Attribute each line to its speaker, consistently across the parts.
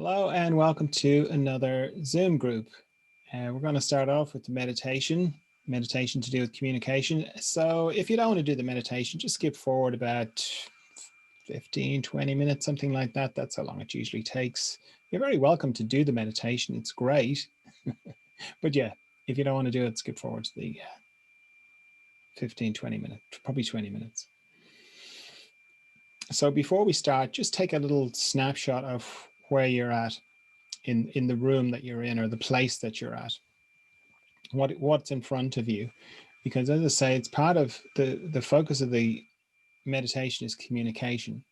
Speaker 1: Hello and welcome to another Zoom group. We're going to start off with the meditation to do with communication. So if you don't want to do the meditation, just skip forward about 15, 20 minutes, something like that. That's how long it usually takes. You're very welcome to do the meditation. It's great. But yeah, if you don't want to do it, skip forward to the 15, 20 minutes, probably 20 minutes. So before we start, just take a little snapshot of where you're at in the room that you're in or the place that you're at, what's in front of you. Because as I say, it's part of the focus of the meditation is communication.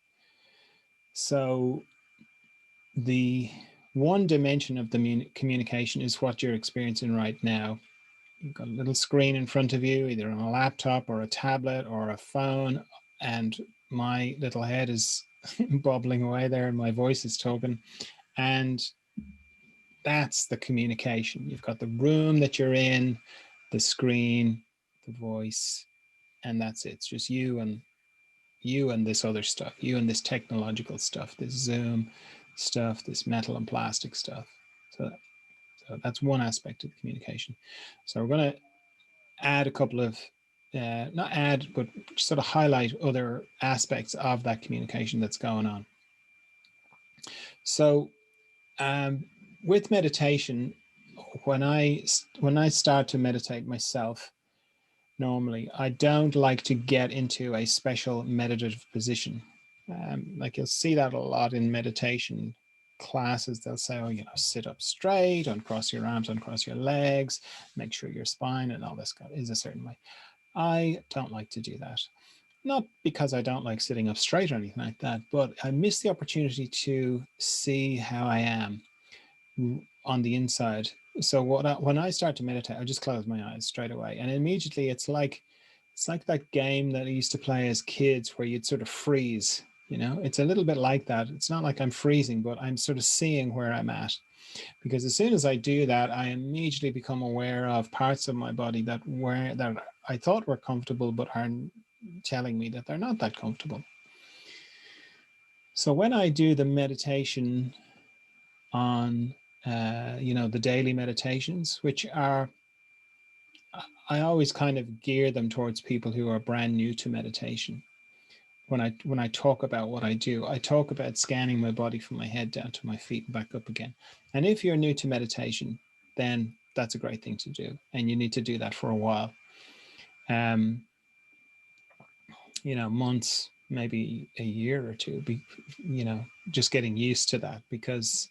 Speaker 1: So the one dimension of the communication is what you're experiencing right now. You've got a little screen in front of you, either on a laptop or a tablet or a phone, and my little head is bubbling away there and my voice is talking. And that's the communication. You've got the room that you're in, the screen, the voice, and that's it. It's just you and this other stuff, you and this technological stuff, this Zoom stuff, this metal and plastic stuff. So that's one aspect of communication. So we're going to add a couple of, not add, but sort of highlight other aspects of that communication that's going on. So with meditation, when I start to meditate myself, normally I don't like to get into a special meditative position. Like you'll see that a lot in meditation classes. They'll say, oh, sit up straight, uncross your arms, uncross your legs, make sure your spine and all this is a certain way. I don't like to do that. Not because I don't like sitting up straight or anything like that, but I miss the opportunity to see how I am on the inside. So when I start to meditate, I just close my eyes straight away, and immediately it's like that game that I used to play as kids where you'd sort of freeze. It's a little bit like that. It's not like I'm freezing, but I'm sort of seeing where I'm at, because as soon as I do that, I immediately become aware of parts of my body that I thought were comfortable, but are telling me that they're not that comfortable. So when I do the meditation on the daily meditations, which are, I always kind of gear them towards people who are brand new to meditation. When I talk about what I do, I talk about scanning my body from my head down to my feet and back up again. And if you're new to meditation, then that's a great thing to do. And you need to do that for a while. Months, maybe a year or two, just getting used to that, because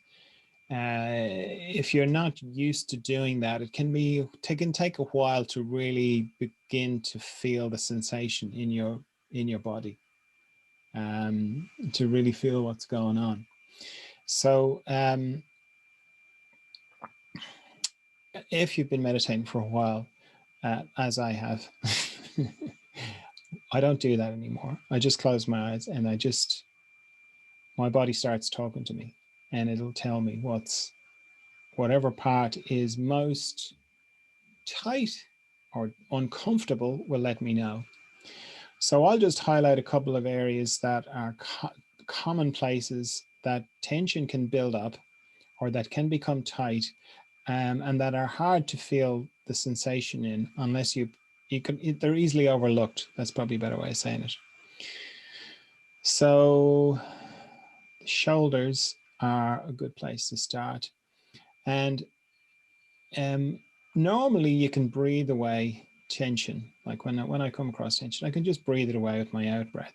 Speaker 1: if you're not used to doing that, it can take a while to really begin to feel the sensation in your body, to really feel what's going on. So if you've been meditating for a while, as I have, I don't do that anymore. I just close my eyes and my body starts talking to me, and it'll tell me whatever part is most tight or uncomfortable will let me know. So I'll just highlight a couple of areas that are common places that tension can build up or that can become tight, and that are hard to feel the sensation in unless they're easily overlooked. That's probably a better way of saying it. So the shoulders are a good place to start. And normally you can breathe away tension. Like when I come across tension, I can just breathe it away with my out breath.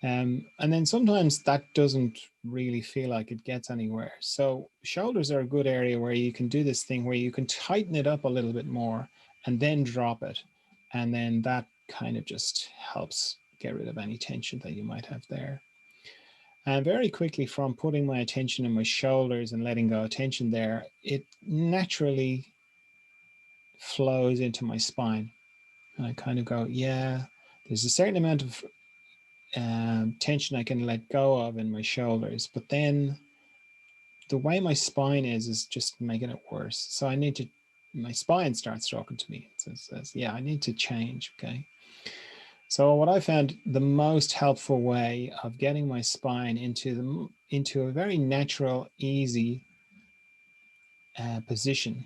Speaker 1: And then sometimes that doesn't really feel like it gets anywhere. So shoulders are a good area where you can do this thing where you can tighten it up a little bit more and then drop it. And then that kind of just helps get rid of any tension that you might have there. And very quickly, from putting my attention on my shoulders and letting go of tension there, it naturally flows into my spine. And I kind of go, yeah, there's a certain amount of tension I can let go of in my shoulders, but then the way my spine is just making it worse. So my spine starts talking to me. It says, yeah, I need to change, okay? So what I found the most helpful way of getting my spine into a very natural, easy position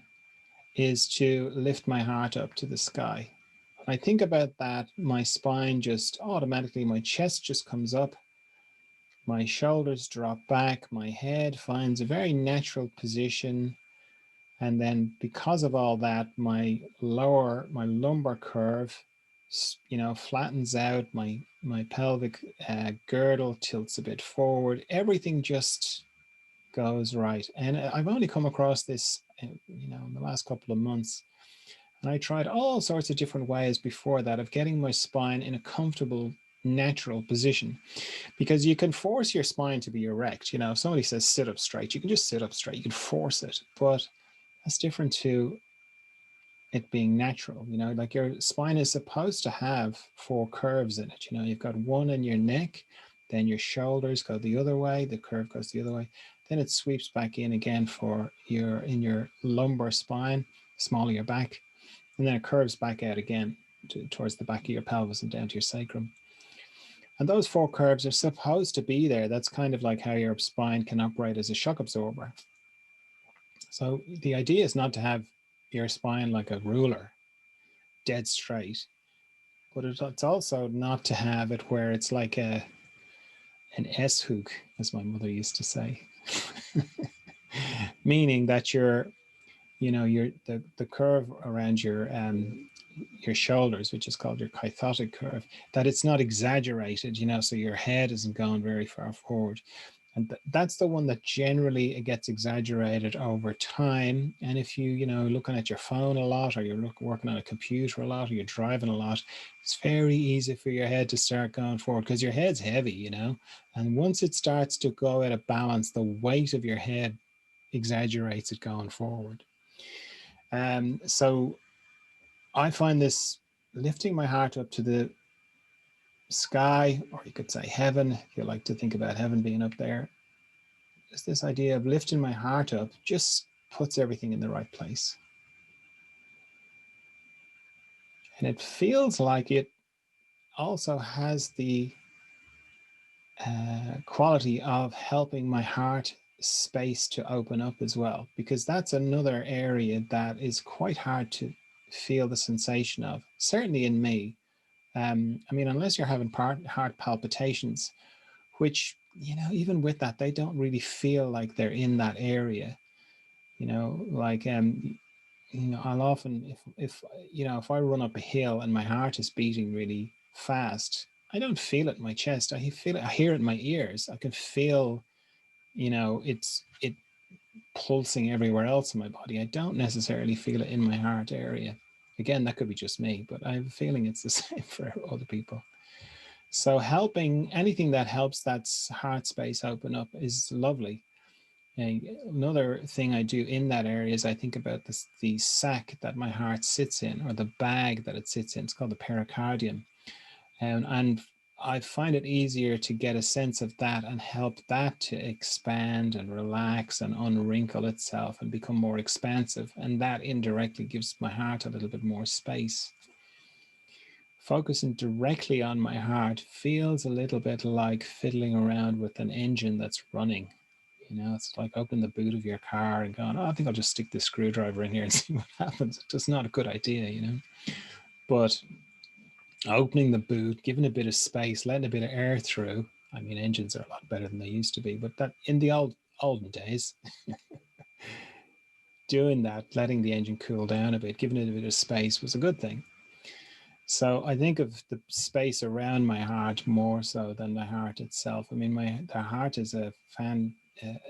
Speaker 1: is to lift my heart up to the sky. When I think about that, my spine just automatically, my chest just comes up, my shoulders drop back, my head finds a very natural position. And then because of all that, my lumbar curve, flattens out, my pelvic girdle tilts a bit forward, everything just goes right. And I've only come across this, in the last couple of months. And I tried all sorts of different ways before that of getting my spine in a comfortable, natural position, because you can force your spine to be erect. If somebody says sit up straight, you can just sit up straight. You can force it, but that's different to it being natural. Like your spine is supposed to have four curves in it. You've got one in your neck, then your shoulders go the other way, the curve goes the other way, then it sweeps back in again for in your lumbar spine, small of your back, and then it curves back out again towards the back of your pelvis and down to your sacrum. And those four curves are supposed to be there. That's kind of like how your spine can operate as a shock absorber. So the idea is not to have your spine like a ruler, dead straight, but it's also not to have it where it's like an S hook, as my mother used to say, meaning that the curve around your shoulders, which is called your kyphotic curve, that it's not exaggerated, so your head isn't going very far forward. And that's the one that generally it gets exaggerated over time. And if looking at your phone a lot, or you're working on a computer a lot, or you're driving a lot, it's very easy for your head to start going forward because your head's heavy, and once it starts to go out of balance, the weight of your head exaggerates it going forward. So I find this lifting my heart up to the sky, or you could say heaven, if you like to think about heaven being up there, is this idea of lifting my heart up just puts everything in the right place. And it feels like it also has the quality of helping my heart space to open up as well, because that's another area that is quite hard to feel the sensation of, certainly in me. Unless you're having heart palpitations, which, even with that, they don't really feel like they're in that area. I'll often, if I run up a hill and my heart is beating really fast, I don't feel it in my chest. I feel it. I hear it in my ears. I can feel, it pulsing everywhere else in my body. I don't necessarily feel it in my heart area. Again, that could be just me, but I have a feeling it's the same for other people. So anything that helps that heart space open up is lovely. Another thing I do in that area is I think about the sac that my heart sits in, or the bag that it sits in. It's called the pericardium. And I find it easier to get a sense of that and help that to expand and relax and unwrinkle itself and become more expansive. And that indirectly gives my heart a little bit more space. Focusing directly on my heart feels a little bit like fiddling around with an engine that's running. It's like opening the boot of your car and going, I think I'll just stick this screwdriver in here and see what happens. It's just not a good idea, But opening the boot, giving a bit of space, letting a bit of air through. Engines are a lot better than they used to be, but that in the olden days, doing that, letting the engine cool down a bit, giving it a bit of space was a good thing. So I think of the space around my heart more so than the heart itself. The heart is a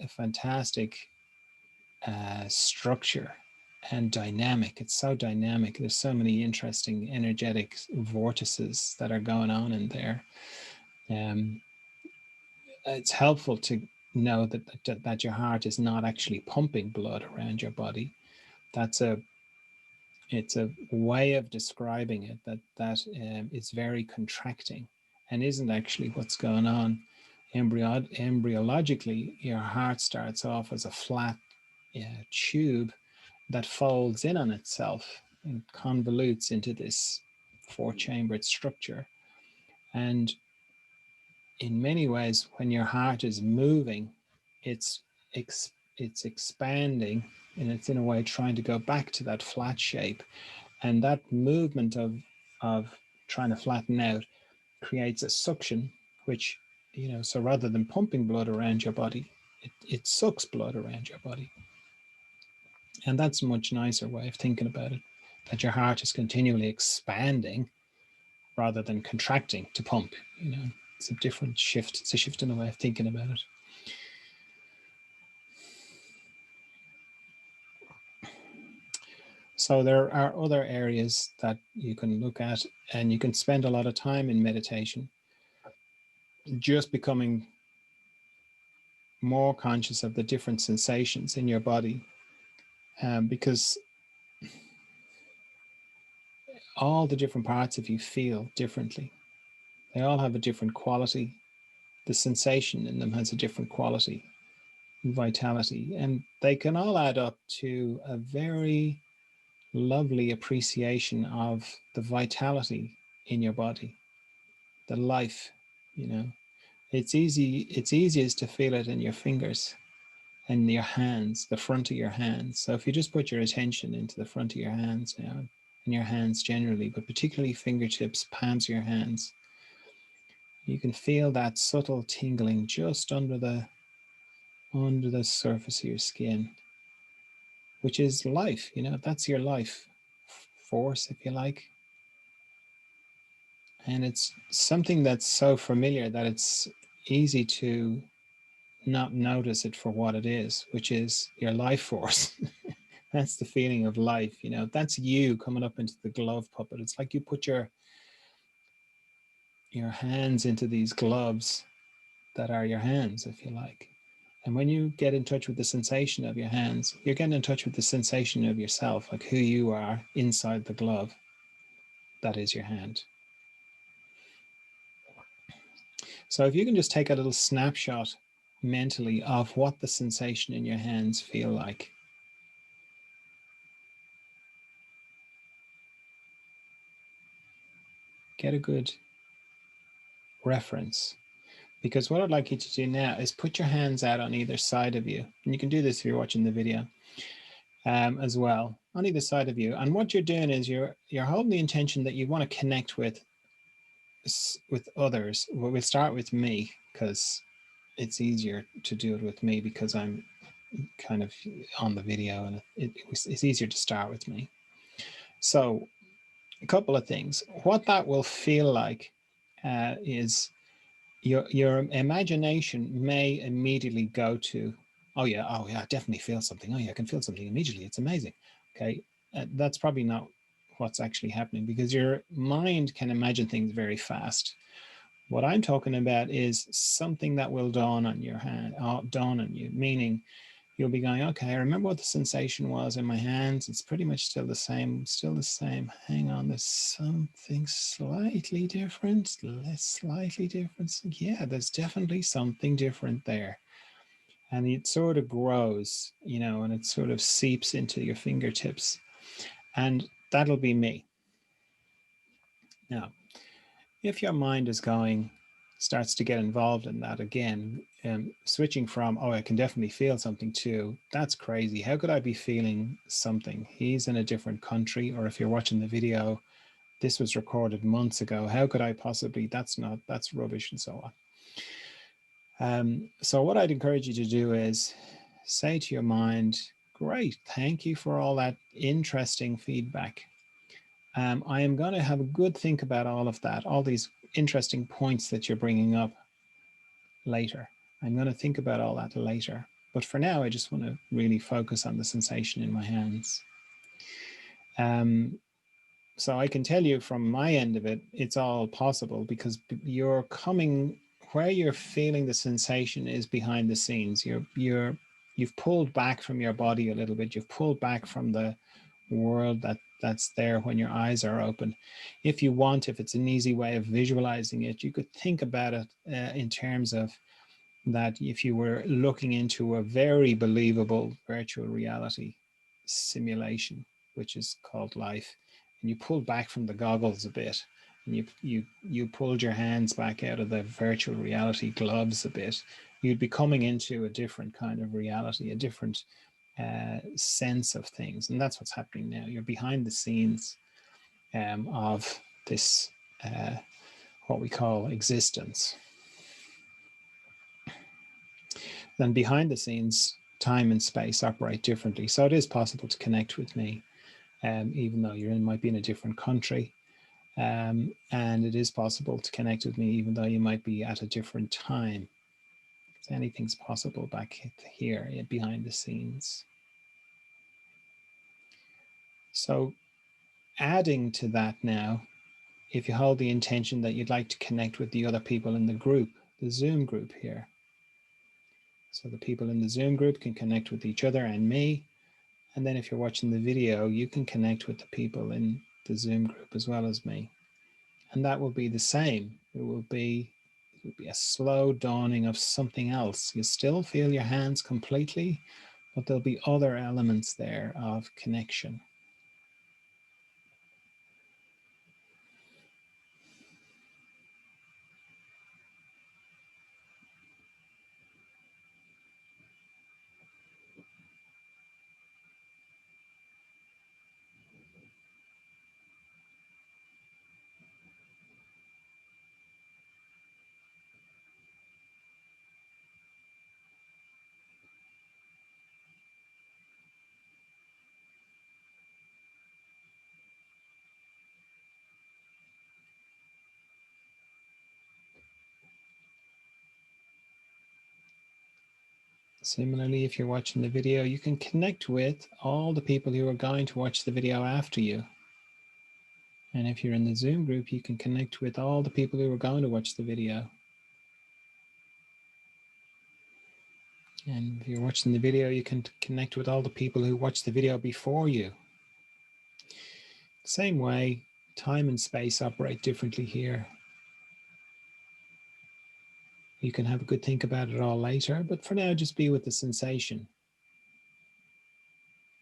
Speaker 1: fantastic structure and dynamic. It's so dynamic. There's so many interesting energetic vortices that are going on in there. It's helpful to know that your heart is not actually pumping blood around your body. It's a way of describing it that is very contracting and isn't actually what's going on. Embryologically, your heart starts off as a flat tube that folds in on itself and convolutes into this four-chambered structure. And in many ways, when your heart is moving, it's it's expanding, and it's in a way trying to go back to that flat shape. And that movement of trying to flatten out creates a suction, which, you know, so rather than pumping blood around your body, it sucks blood around your body. And that's a much nicer way of thinking about it, that your heart is continually expanding rather than contracting to pump. You know, it's a different shift. It's a shift in the way of thinking about it. So there are other areas that you can look at, and you can spend a lot of time in meditation, just becoming more conscious of the different sensations in your body, because all the different parts of you feel differently. They all have a different quality. The sensation in them has a different quality, vitality, and they can all add up to a very lovely appreciation of the vitality in your body, the life. You know, it's easiest to feel it in your fingers and your hands, the front of your hands. So if you just put your attention into the front of your hands now, and your hands generally, but particularly fingertips, palms of your hands, you can feel that subtle tingling just under the surface of your skin, which is life. You know, that's your life force, if you like. And it's something that's so familiar that it's easy to not notice it for what it is, which is your life force. That's the feeling of life. You know, that's you coming up into the glove puppet. It's like you put your hands into these gloves that are your hands, if you like. And when you get in touch with the sensation of your hands, you're getting in touch with the sensation of yourself, like who you are inside the glove. That is your hand. So if you can just take a little snapshot mentally of what the sensation in your hands feel like. Get a good reference. Because what I'd like you to do now is put your hands out on either side of you. And you can do this if you're watching the video as well, on either side of you. And what you're doing is you're holding the intention that you want to connect with others. Well, we'll start with me, because it's easier to do it with me because I'm kind of on the video, and it's easier to start with me. So a couple of things. What that will feel like is your imagination may immediately go to, oh yeah, I definitely feel something. Oh yeah, I can feel something immediately. It's amazing. Okay, that's probably not what's actually happening, because your mind can imagine things very fast. What I'm talking about is something that will dawn on your hand, dawn on you, meaning you'll be going, okay, I remember what the sensation was in my hands. It's pretty much still the same, Hang on, there's something slightly different, slightly different. Yeah, there's definitely something different there. And it sort of grows, you know, and it sort of seeps into your fingertips. And that'll be me. Now, if your mind is starts to get involved in that again, switching from, oh, I can definitely feel something, to, that's crazy. How could I be feeling something? He's in a different country. Or if you're watching the video, this was recorded months ago. How could I possibly, that's rubbish, and so on. So what I'd encourage you to do is say to your mind, great, thank you for all that interesting feedback. I am going to have a good think about all of that, all these interesting points that you're bringing up later. I'm going to think about all that later. But for now, I just want to really focus on the sensation in my hands. So I can tell you from my end of it, it's all possible, because you're coming, where you're feeling the sensation is behind the scenes. You've pulled back from your body a little bit. You've pulled back from the world that's there when your eyes are open. If you want, if it's an easy way of visualizing it, you could think about it in terms of that if you were looking into a very believable virtual reality simulation, which is called life, and you pull back from the goggles a bit, and you pulled your hands back out of the virtual reality gloves a bit, you'd be coming into a different kind of reality, a different sense of things. And that's what's happening now. You're behind the scenes of this, what we call existence. Then behind the scenes, time and space operate differently. So it is possible to connect with me, even though might be in a different country. And it is possible to connect with me, even though you might be at a different time. So anything's possible back here behind the scenes. So adding to that now, if you hold the intention that you'd like to connect with the other people in the group, the Zoom group here. So the people in the Zoom group can connect with each other and me. And then if you're watching the video, you can connect with the people in the Zoom group as well as me. And that will be the same. It will be a slow dawning of something else. You still feel your hands completely, but there'll be other elements there of connection. Similarly, if you're watching the video, you can connect with all the people who are going to watch the video after you. And if you're in the Zoom group, you can connect with all the people who are going to watch the video. And if you're watching the video, you can connect with all the people who watched the video before you. Same way, time and space operate differently here. You can have a good think about it all later, but for now, just be with the sensation.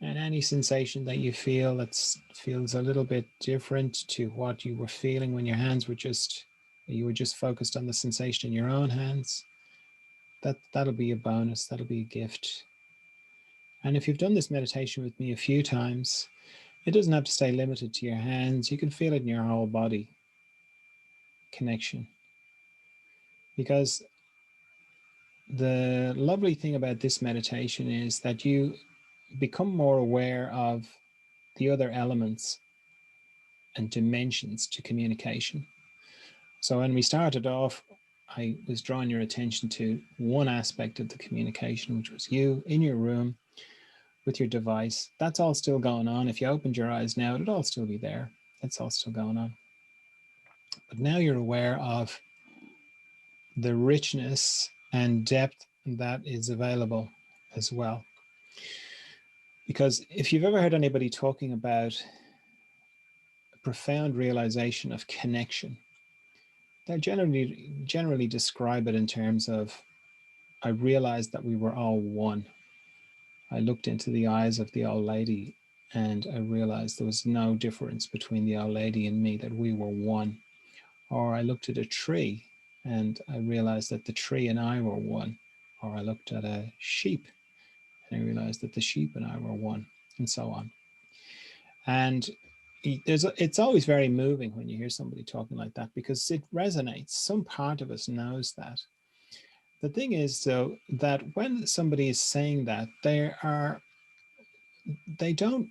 Speaker 1: And any sensation that you feel that feels a little bit different to what you were feeling when your hands were you were just focused on the sensation in your own hands, that'll be a bonus, that'll be a gift. And if you've done this meditation with me a few times, it doesn't have to stay limited to your hands. You can feel it in your whole body connection. Because the lovely thing about this meditation is that you become more aware of the other elements and dimensions to communication. So when we started off, I was drawing your attention to one aspect of the communication, which was you in your room with your device. That's all still going on. If you opened your eyes now, it'd all still be there. It's all still going on. But now you're aware of the richness and depth that is available as well. Because if you've ever heard anybody talking about a profound realization of connection, they generally describe it in terms of, I realized that we were all one. I looked into the eyes of the old lady and I realized there was no difference between the old lady and me, that we were one. Or I looked at a tree and I realized that the tree and I were one. Or I looked at a sheep and I realized that the sheep and I were one, and so on. And it's always very moving when you hear somebody talking like that, because it resonates. Some part of us knows that. The thing is, though, that when somebody is saying that, they don't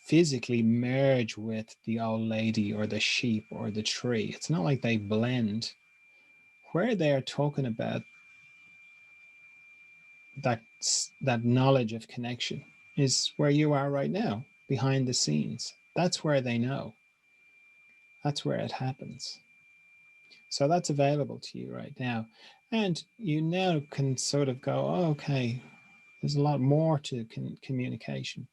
Speaker 1: physically merge with the old lady or the sheep or the tree. It's not like they blend. Where they are talking about that knowledge of connection is where you are right now, behind the scenes. That's where they know. That's where it happens. So that's available to you right now. And you now can sort of go, oh, okay, there's a lot more to communication.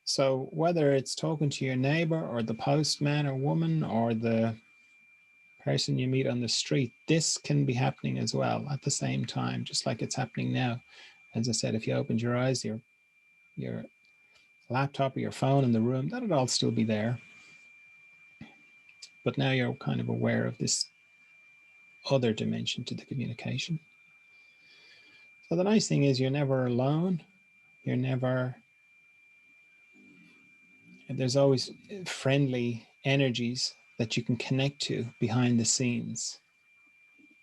Speaker 1: So whether it's talking to your neighbor or the postman or woman or the person you meet on the street, this can be happening as well at the same time, just like it's happening now. As I said, if you opened your eyes, your laptop or your phone in the room, that'd all still be there. but now you're kind of aware of this other dimension to the communication. So the nice thing is you're never alone. You're never, there's always friendly energies that you can connect to behind the scenes,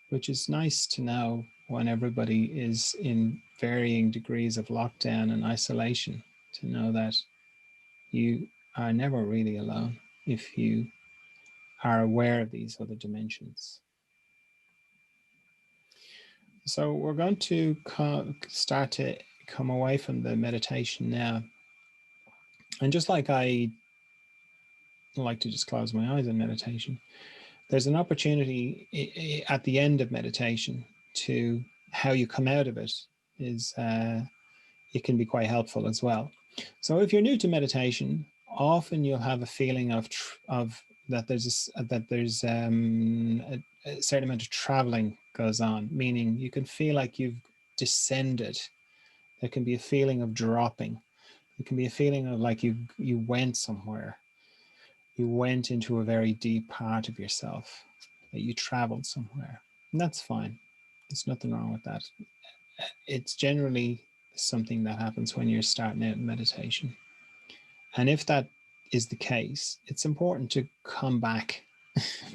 Speaker 1: which is nice to know when everybody is in varying degrees of lockdown and isolation, to know that you are never really alone if you are aware of these other dimensions. So we're going to start to come away from the meditation now. And just like I like to just close my eyes in meditation, there's an opportunity at the end of meditation to how you come out of it is it can be quite helpful as well. So if you're new to meditation, often you'll have a feeling of that there's a certain amount of traveling goes on, meaning you can feel like you've descended. There can be a feeling of dropping. It can be a feeling of like you went somewhere. You went into a very deep part of yourself, that you traveled somewhere. And that's fine. There's nothing wrong with that. It's generally something that happens when you're starting out in meditation. And if that is the case, it's important to come back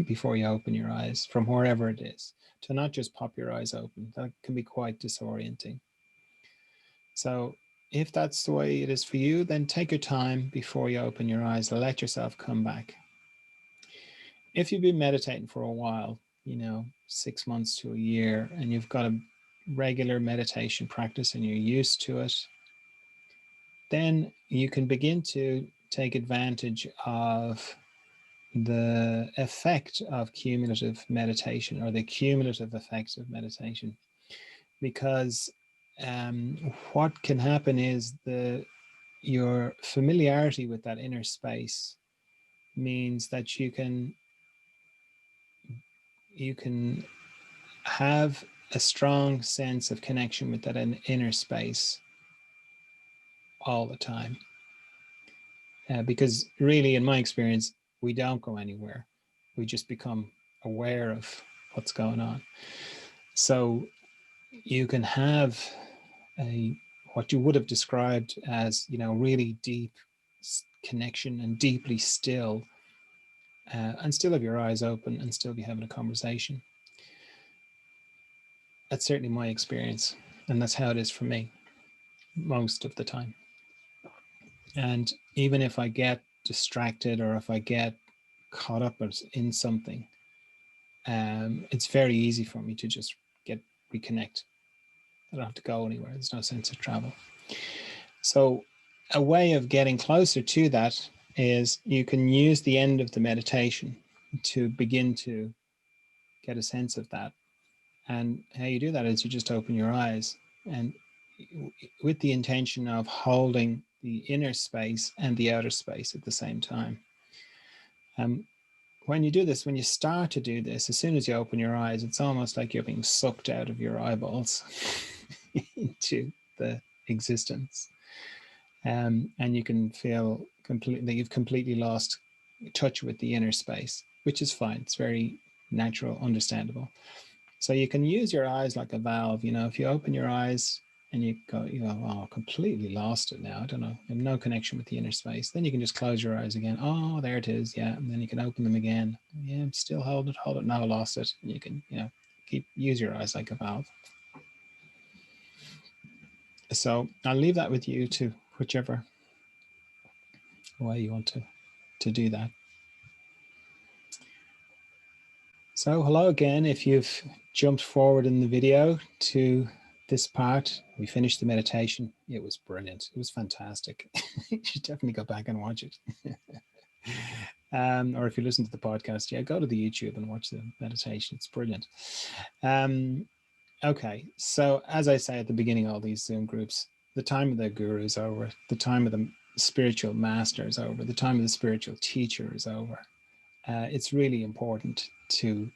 Speaker 1: before you open your eyes from wherever it is, to not just pop your eyes open. That can be quite disorienting. So if that's the way it is for you, then take your time before you open your eyes. Let yourself come back. If you've been meditating for a while, 6 months to a year, and you've got a regular meditation practice and you're used to it, then you can begin to take advantage of the effect of cumulative meditation, or the cumulative effect of meditation. Because what can happen is your familiarity with that inner space means that you can have a strong sense of connection with that inner space all the time. Because really, in my experience, we don't go anywhere. We just become aware of what's going on. So you can have what you would have described as, really deep connection and deeply still, and still have your eyes open and still be having a conversation. That's certainly my experience, and that's how it is for me most of the time. And even if I get distracted or if I get caught up in something, it's very easy for me to just reconnect. I don't have to go anywhere. There's no sense of travel. So a way of getting closer to that is you can use the end of the meditation to begin to get a sense of that. And how you do that is you just open your eyes, and with the intention of holding the inner space and the outer space at the same time. When you do this, when you start to do this, as soon as you open your eyes, it's almost like you're being sucked out of your eyeballs into the existence. And you can feel you've completely lost touch with the inner space, which is fine. It's very natural, understandable. So you can use your eyes like a valve. If you open your eyes and you go, oh, completely lost it now. I don't know. I have no connection with the inner space. Then you can just close your eyes again. Oh, there it is. Yeah. And then you can open them again. Yeah, still hold it. Now I lost it. And you can, use your eyes like a valve. So I'll leave that with you to whichever way you want to do that. So hello again. If you've jumped forward in the video to this part, we finished the meditation. It was brilliant. It was fantastic. You should definitely go back and watch it. Or if you listen to the podcast, go to the YouTube and watch the meditation. It's brilliant. Okay, so as I say at the beginning of all these Zoom groups, the time of the guru is over. The time of the spiritual master is over. The time of the spiritual teacher is over. It's really important to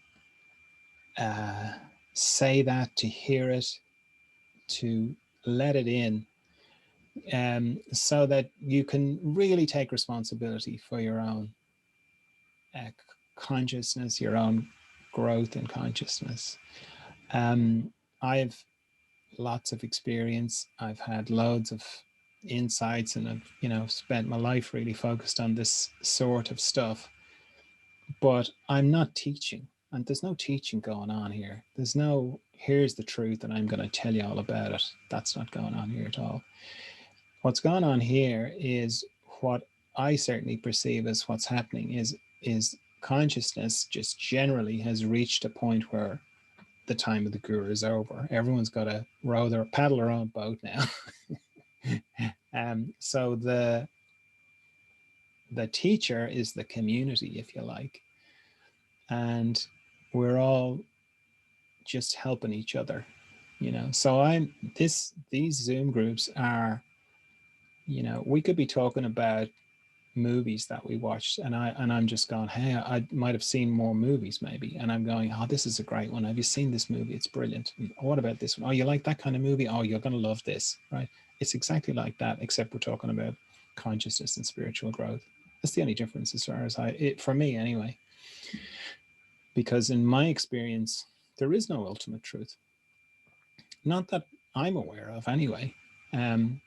Speaker 1: say that, to hear it, to let it in, so that you can really take responsibility for your own consciousness, your own growth in consciousness. I've lots of experience. I've had loads of insights, and I've, you know, spent my life really focused on this sort of stuff. But I'm not teaching, and there's no teaching going on here. There's no, here's the truth and I'm going to tell you all about it. That's not going on here at all. What's going on here is what I certainly perceive as what's happening is consciousness just generally has reached a point where the time of the guru is over. Everyone's got to paddle their own boat now. So the teacher is the community, if you like, and we're all just helping each other, you know. So these Zoom groups are, you know, we could be talking about movies that we watched, and I'm just going, hey, I might have seen more movies maybe, and I'm going, oh, this is a great one. Have you seen this movie? It's brilliant. What about this one? Oh, you like that kind of movie? Oh, you're going to love this, right? It's exactly like that, except we're talking about consciousness and spiritual growth. That's the only difference as far as for me anyway. Because in my experience, there is no ultimate truth. Not that I'm aware of anyway. And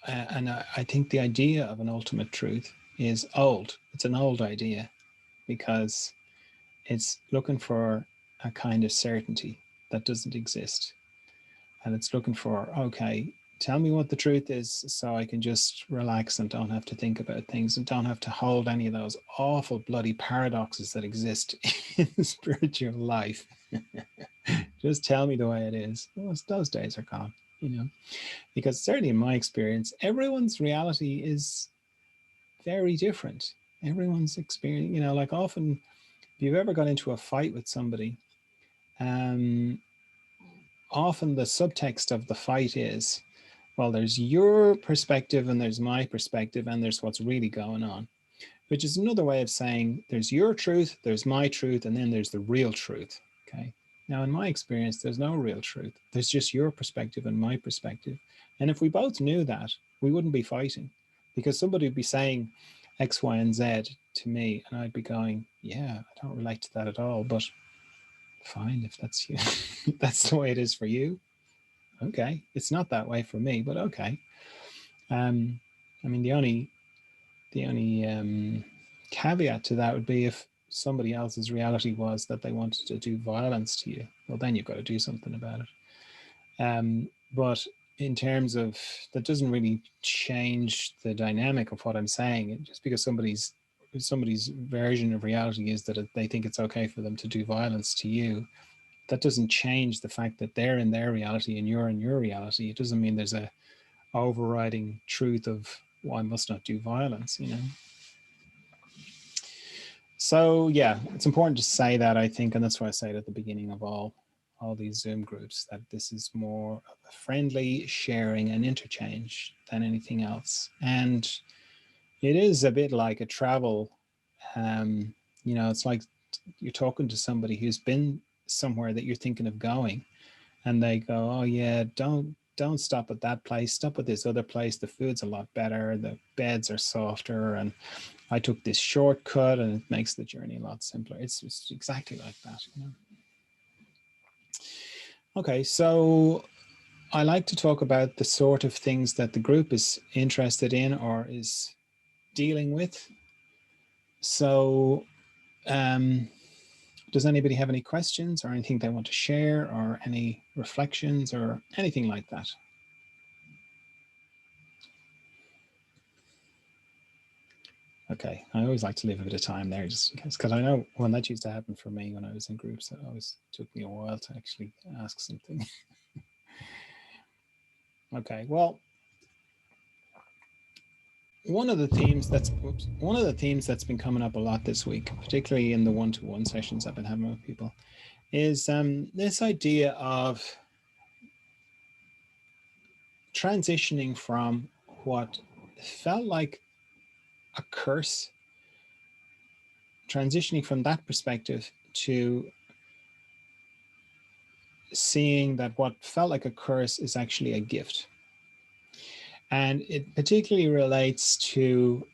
Speaker 1: I think the idea of an ultimate truth is old. It's an old idea because it's looking for a kind of certainty that doesn't exist. And it's looking for, okay, tell me what the truth is so I can just relax and don't have to think about things and don't have to hold any of those awful bloody paradoxes that exist in spiritual life. Just tell me the way it is. Well, those days are gone, you know, because certainly in my experience, everyone's reality is very different. Everyone's experience, you know, like often if you've ever got into a fight with somebody, often the subtext of the fight is, well, there's your perspective and there's my perspective and there's what's really going on, which is another way of saying there's your truth, there's my truth, and then there's the real truth, okay? Now, in my experience, there's no real truth. There's just your perspective and my perspective. And if we both knew that, we wouldn't be fighting, because somebody would be saying X, Y, and Z to me, and I'd be going, yeah, I don't relate to that at all, but fine, if that's you, that's the way it is for you. Okay, it's not that way for me, but okay. I mean, the only caveat to that would be if somebody else's reality was that they wanted to do violence to you. Well, then you've got to do something about it. But in terms of, that doesn't really change the dynamic of what I'm saying. Just because somebody's version of reality is that they think it's okay for them to do violence to you, that doesn't change the fact that they're in their reality and you're in your reality. It doesn't mean there's a overriding truth of, well, I must not do violence, you know. So yeah, it's important to say that, I think, and that's why I say it at the beginning of all these Zoom groups, that this is more of a friendly sharing and interchange than anything else. And it is a bit like a travel, you know, it's like you're talking to somebody who's been somewhere that you're thinking of going, and they go, oh yeah, don't stop at that place, stop at this other place, the food's a lot better, the beds are softer, and I took this shortcut and it makes the journey a lot simpler. It's just exactly like that, you know. Okay, so I like to talk about the sort of things that the group is interested in or is dealing with. So does anybody have any questions or anything they want to share or any reflections or anything like that? Okay, I always like to leave a bit of time there just in case, because I know when that used to happen for me when I was in groups, it always took me a while to actually ask something. Okay, well, one of the themes that's been coming up a lot this week, particularly in the one-to-one sessions I've been having with people, is this idea of transitioning from what felt like a curse, transitioning from that perspective to seeing that what felt like a curse is actually a gift. And it particularly relates to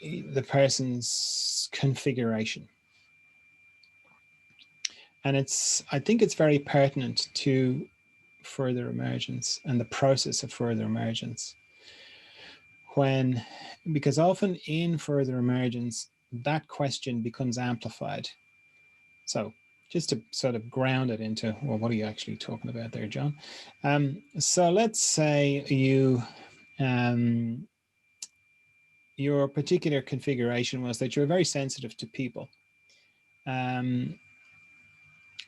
Speaker 1: the person's configuration. And I think it's very pertinent to further emergence and the process of further emergence. Because often in further emergence, that question becomes amplified. So just to sort of ground it into, well, what are you actually talking about there, John? So let's say your particular configuration was that you're very sensitive to people.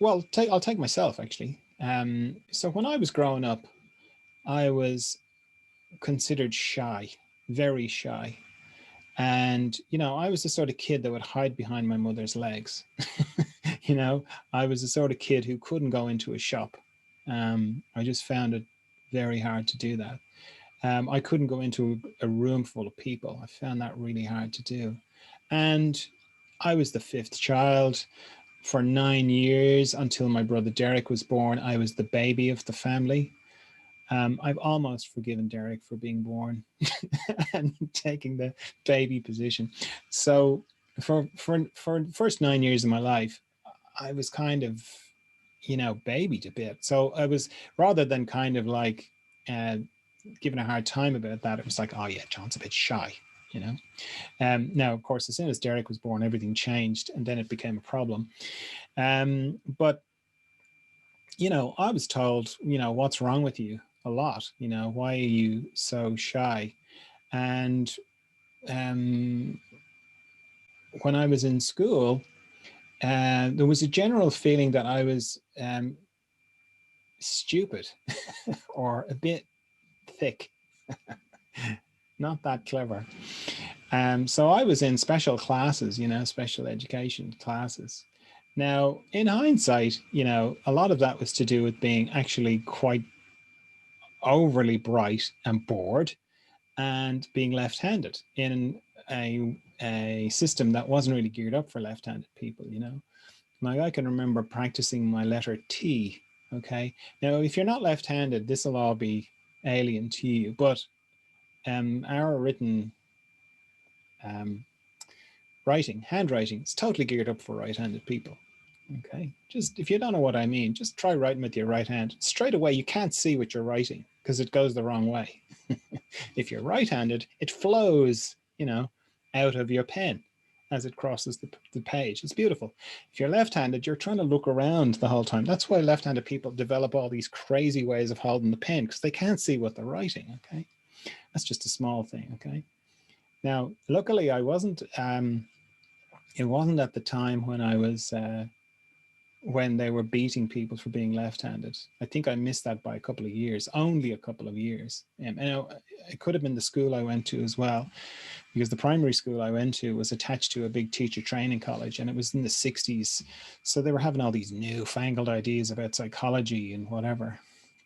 Speaker 1: Well, I'll take myself actually. So when I was growing up, I was considered shy, very shy. And, I was the sort of kid that would hide behind my mother's legs. I was the sort of kid who couldn't go into a shop. I just found it very hard to do that. I couldn't go into a room full of people. I found that really hard to do. And I was the fifth child. For 9 years until my brother Derek was born, I was the baby of the family. I've almost forgiven Derek for being born and taking the baby position. So for the first 9 years of my life, I was kind of, babied a bit. So I was, rather than kind of like giving a hard time about that, it was like, oh yeah, John's a bit shy, Now, of course, as soon as Derek was born, everything changed, and then it became a problem. But I was told, what's wrong with you a lot, why are you so shy? And when I was in school, there was a general feeling that I was stupid or a bit thick, not that clever. So I was in special classes, special education classes. Now, in hindsight, a lot of that was to do with being actually quite overly bright and bored and being left-handed in a system that wasn't really geared up for left-handed people, Like I can remember practicing my letter T, okay? Now, if you're not left-handed, this will all be alien to you, but our written handwriting, is totally geared up for right-handed people. Okay, just if you don't know what I mean, just try writing with your right hand. Straight away, you can't see what you're writing because it goes the wrong way. If you're right-handed, it flows, out of your pen as it crosses the page. It's beautiful. If you're left-handed, you're trying to look around the whole time. That's why left-handed people develop all these crazy ways of holding the pen because they can't see what they're writing. Okay, that's just a small thing. Okay. Now, luckily, I wasn't. It wasn't at the time when I was. When they were beating people for being left-handed. I think I missed that by a couple of years, only a couple of years. And it could have been the school I went to as well, because the primary school I went to was attached to a big teacher training college, and it was in the 60s. So they were having all these newfangled ideas about psychology and whatever.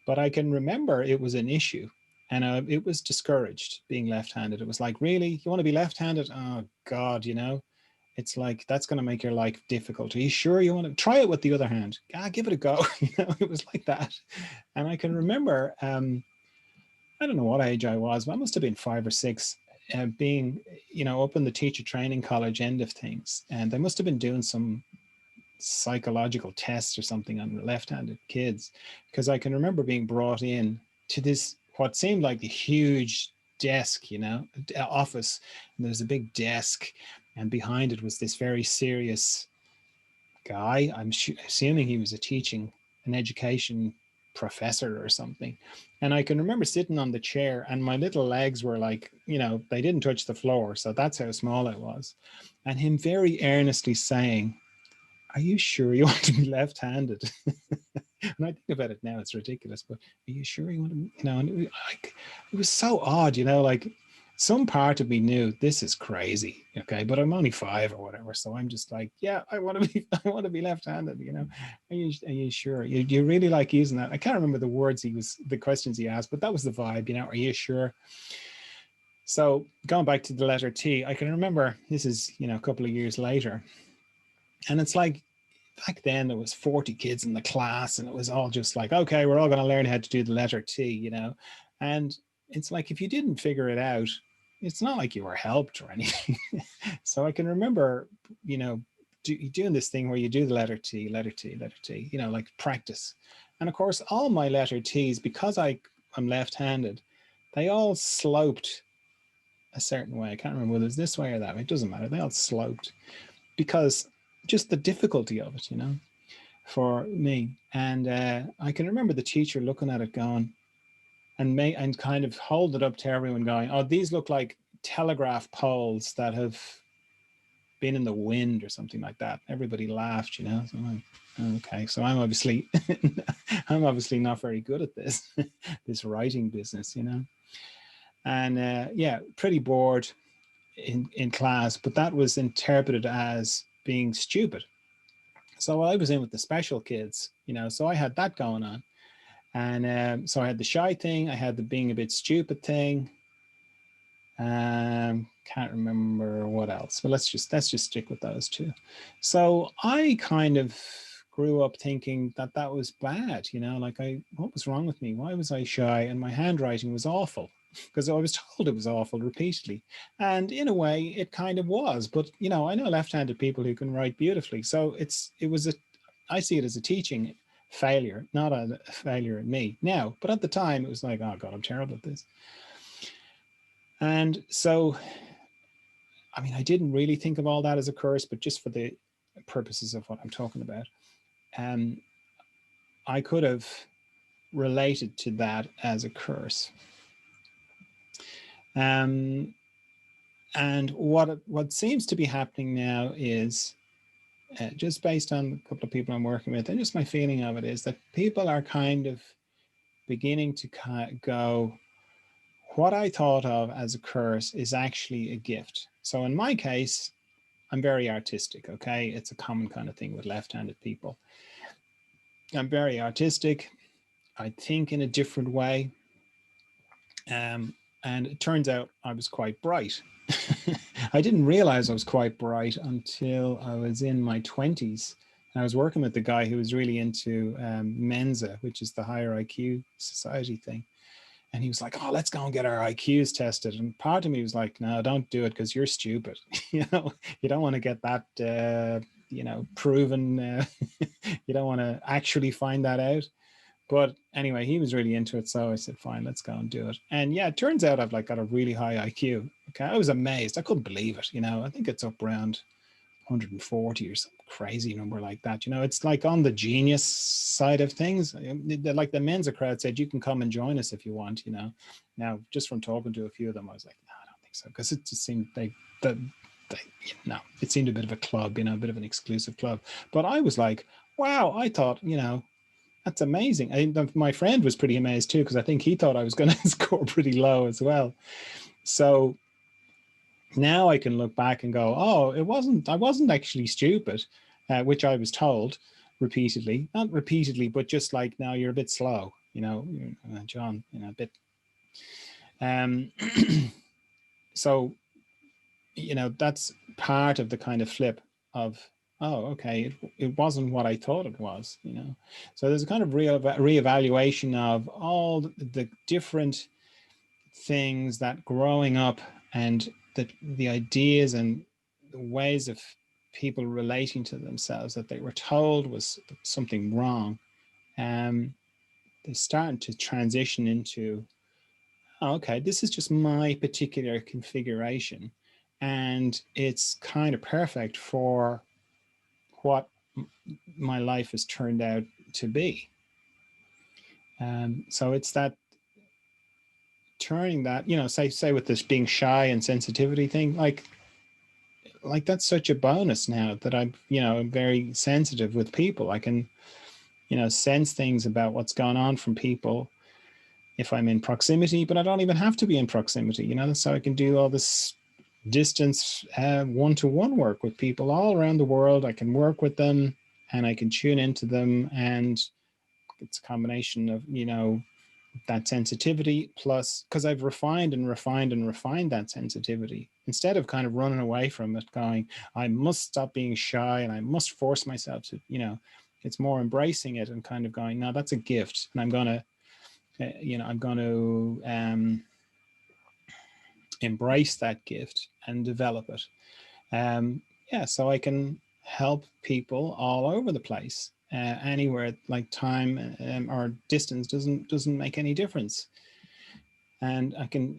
Speaker 1: But I can remember it was an issue, and it was discouraged being left-handed. It was like, really? You want to be left-handed? Oh, God, It's like, that's going to make your life difficult. Are you sure you want to try it with the other hand? Give it a go. It was like that. And I can remember, I don't know what age I was, but I must have been 5 or 6, being, up in the teacher training college end of things. And they must have been doing some psychological tests or something on left-handed kids, because I can remember being brought in to this, what seemed like a huge desk, office. And there's a big desk, and behind it was this very serious guy. I'm assuming he was an education professor or something. And I can remember sitting on the chair, and my little legs were like, they didn't touch the floor. So that's how small I was. And him very earnestly saying, are you sure you want to be left-handed? And I think about it now, it's ridiculous, but are you sure you want to, and it was so odd, like some part of me knew this is crazy, okay, but I'm only 5 or whatever, so I'm just like, yeah, I want to be left-handed, Are you sure? You really like using that? I can't remember the questions he asked, but that was the vibe, are you sure? So going back to the letter T, I can remember this is, a couple of years later, and it's like, back then there was 40 kids in the class, and it was all just like, okay, we're all going to learn how to do the letter T, and it's like, if you didn't figure it out, it's not like you were helped or anything. So I can remember, doing this thing where you do the letter T, letter T, letter T, like practice. And of course, all my letter T's, because I'm left-handed, they all sloped a certain way. I can't remember whether it's this way or that way. It doesn't matter. They all sloped because just the difficulty of it, for me. And I can remember the teacher looking at it going, and kind of hold it up to everyone going, oh, these look like telegraph poles that have been in the wind or something like that. Everybody laughed, So I'm like, okay, so I'm obviously not very good at this, this writing business, And yeah, pretty bored in class, but that was interpreted as being stupid. So I was in with the special kids, so I had that going on. And so I had the shy thing, I had the being a bit stupid thing. Can't remember what else, but let's just stick with those two. So I kind of grew up thinking that was bad, like what was wrong with me? Why was I shy? And my handwriting was awful because I was told it was awful repeatedly. And in a way, it kind of was. But I know left-handed people who can write beautifully. So I see it as a teaching failure, not a failure in me now. But at the time, it was like, oh God, I'm terrible at this. And so, I didn't really think of all that as a curse, but just for the purposes of what I'm talking about, I could have related to that as a curse. And what seems to be happening now is, just based on a couple of people I'm working with, and just my feeling of it is that people are kind of beginning to go, what I thought of as a curse is actually a gift. So in my case, I'm very artistic, okay? It's a common kind of thing with left-handed people. I'm very artistic. I think in a different way. And it turns out I was quite bright. I didn't realize I was quite bright until I was in my 20s. And I was working with the guy who was really into Mensa, which is the higher IQ society thing. And he was like, oh, let's go and get our IQs tested. And part of me was like, no, don't do it because you're stupid. You don't want to get that, proven. You don't want to actually find that out. But anyway, he was really into it. So I said, fine, let's go and do it. And yeah, it turns out I've got a really high IQ. Okay. I was amazed. I couldn't believe it. I think it's up around 140 or some crazy number like that. It's like on the genius side of things. Like the Mensa crowd said, you can come and join us if you want, Now, just from talking to a few of them, I was like, no, I don't think so. Because it just seemed it seemed a bit of a club, a bit of an exclusive club. But I was like, wow, I thought, that's amazing. My friend was pretty amazed too, because I think he thought I was going to score pretty low as well. So now I can look back and go, oh, I wasn't actually stupid, which I was told repeatedly, not repeatedly, but just like, now you're a bit slow, John, a bit. So, that's part of the kind of flip of, oh, okay, it wasn't what I thought it was, So there's a kind of reevaluation of all the different things that growing up and the ideas and the ways of people relating to themselves that they were told was something wrong. They're starting to transition into, oh, okay, this is just my particular configuration. And it's kind of perfect for what my life has turned out to be. So it's that turning that, say with this being shy and sensitivity thing, like that's such a bonus now that I'm very sensitive with people. I can, sense things about what's going on from people if I'm in proximity, but I don't even have to be in proximity, so I can do all this distance one-to-one work with people all around the world. I can work with them and I can tune into them, and it's a combination of that sensitivity plus, because I've refined that sensitivity, instead of kind of running away from it going, I must stop being shy and I must force myself to, it's more embracing it and kind of going, no, that's a gift, and I'm going to embrace that gift and develop it. Yeah, so I can help people all over the place, anywhere. Like time or distance doesn't make any difference. And I can,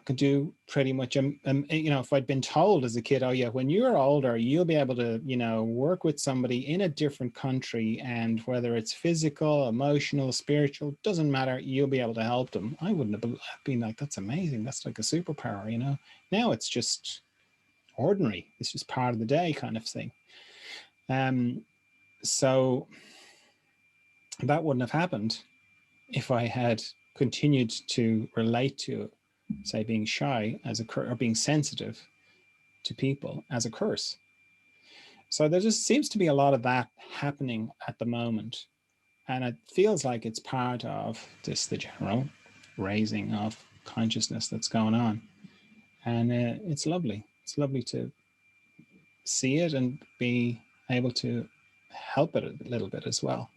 Speaker 1: could do pretty much, if I'd been told as a kid, oh yeah, when you're older, you'll be able to, work with somebody in a different country, and whether it's physical, emotional, spiritual, doesn't matter, you'll be able to help them. I wouldn't have been like, that's amazing. That's like a superpower. Now it's just ordinary. It's just part of the day kind of thing. So that wouldn't have happened if I had continued to relate to, say, being shy as a curse, or being sensitive to people as a curse. So there just seems to be a lot of that happening at the moment. And it feels like it's part of the general raising of consciousness that's going on. And it's lovely. It's lovely to see it and be able to help it a little bit as well.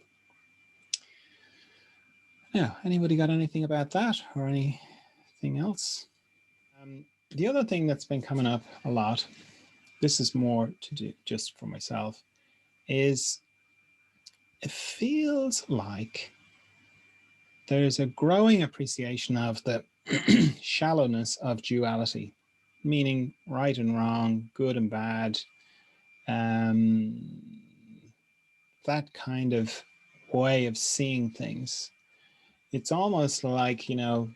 Speaker 1: Now, anybody got anything about that or anything else? The other thing that's been coming up a lot, this is more to do just for myself, is it feels like there's a growing appreciation of the shallowness of duality, meaning right and wrong, good and bad, that kind of way of seeing things. It's almost like,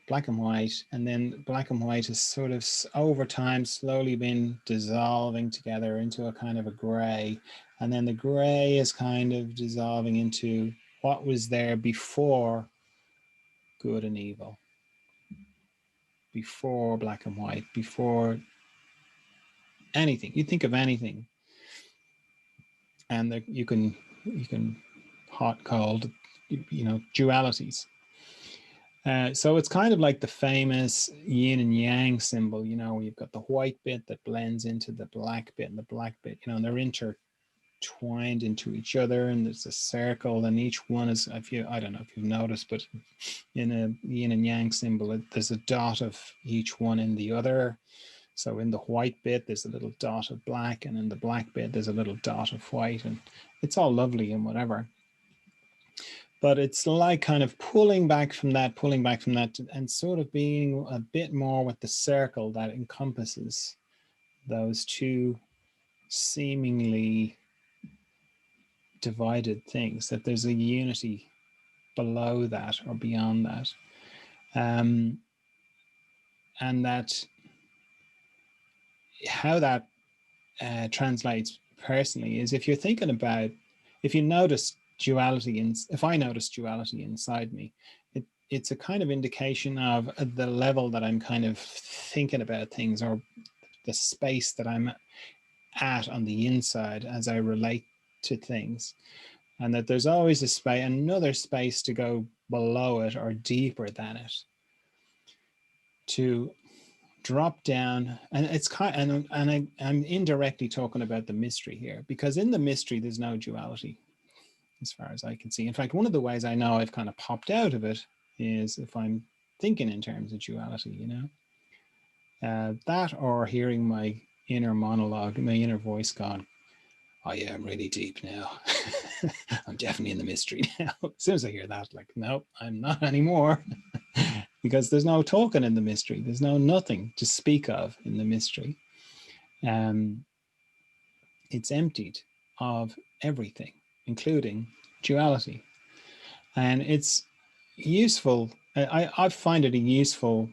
Speaker 1: black and white, and then black and white has sort of over time slowly been dissolving together into a kind of a gray. And then the gray is kind of dissolving into what was there before good and evil, before black and white, before anything. You think of anything, and you can hot, cold, dualities. So it's kind of like the famous yin and yang symbol, where you've got the white bit that blends into the black bit, and the black bit, and they're intertwined into each other, and there's a circle, and each one is, I don't know if you've noticed, but in a yin and yang symbol, there's a dot of each one in the other. So in the white bit, there's a little dot of black, and in the black bit, there's a little dot of white, and it's all lovely and whatever. But it's like kind of pulling back from that, and sort of being a bit more with the circle that encompasses those two seemingly divided things, that there's a unity below that or beyond that. And that how that translates personally is, if you're thinking about, if you notice duality, if I notice duality inside me, it's a kind of indication of the level that I'm kind of thinking about things, or the space that I'm at on the inside as I relate to things, and that there's always a space, another space to go below it or deeper than it, to drop down. And it's kind of, and I'm indirectly talking about the mystery here, because in the mystery there's no duality as far as I can see. In fact, one of the ways I know I've kind of popped out of it is if I'm thinking in terms of duality, that, or hearing my inner monologue, my inner voice going, oh yeah, I'm really deep now. I'm definitely in the mystery now. As soon as I hear that, like, nope, I'm not anymore. Because there's no talking in the mystery. There's nothing to speak of in the mystery. It's emptied of everything, including duality. And it's useful. I find it a useful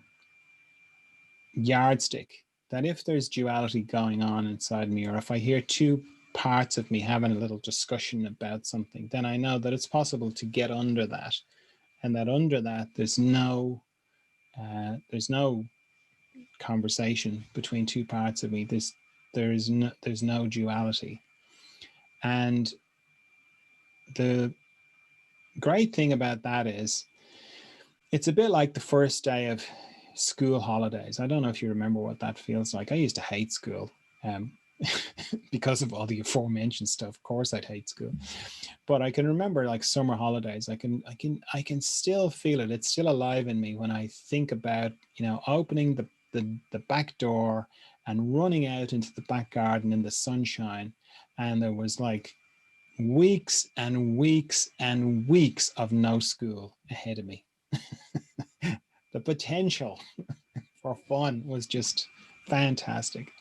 Speaker 1: yardstick, that if there's duality going on inside me, or if I hear two parts of me having a little discussion about something, then I know that it's possible to get under that, and that under that there's no conversation between two parts of me. There's no duality. And the great thing about that is, it's a bit like the first day of school holidays. I don't know if you remember what that feels like. I used to hate school. Because of all the aforementioned stuff. Of course I'd hate school. But I can remember like summer holidays. I can still feel it. It's still alive in me when I think about, opening the the back door and running out into the back garden in the sunshine. And there was like weeks and weeks and weeks of no school ahead of me. The potential for fun was just fantastic.